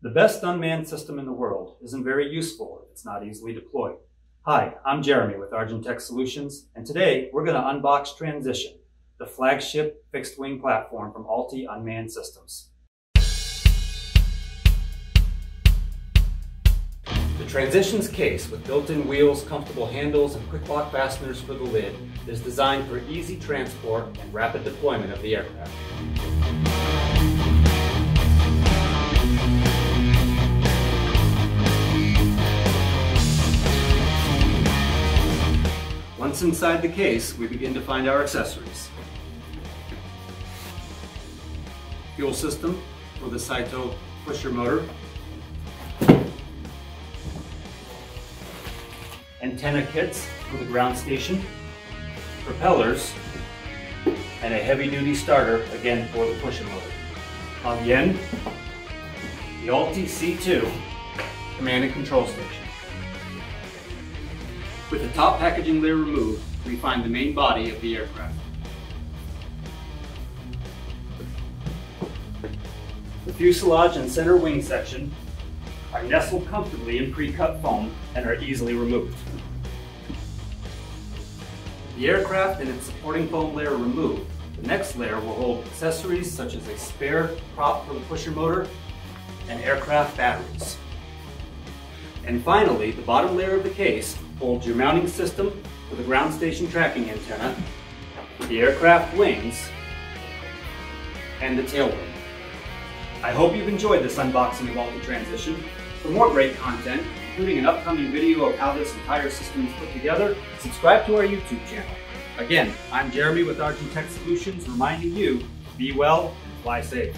The best unmanned system in the world isn't very useful if it's not easily deployed. Hi, I'm Jeremy with Argentech Solutions, and today we're going to unbox Transition, the flagship fixed-wing platform from ALTI Unmanned Systems. The Transition's case, with built-in wheels, comfortable handles, and quick lock fasteners for the lid, is designed for easy transport and rapid deployment of the aircraft. Once inside the case, we begin to find our accessories. Fuel system for the Saito pusher motor. Antenna kits for the ground station. Propellers. And a heavy-duty starter, again for the pusher motor. On the end, the ALTI C2 command and control station. With the top packaging layer removed, we find the main body of the aircraft. The fuselage and center wing section are nestled comfortably in pre-cut foam and are easily removed. The aircraft and its supporting foam layer removed, the next layer will hold accessories such as a spare prop for the pusher motor and aircraft batteries. And finally, the bottom layer of the case holds your mounting system for the ground station tracking antenna, the aircraft wings, and the tail wing. I hope you've enjoyed this unboxing of ALTI Transition. For more great content, including an upcoming video of how this entire system is put together, subscribe to our YouTube channel. Again, I'm Jeremy with Argentech Solutions, reminding you, be well and fly safe.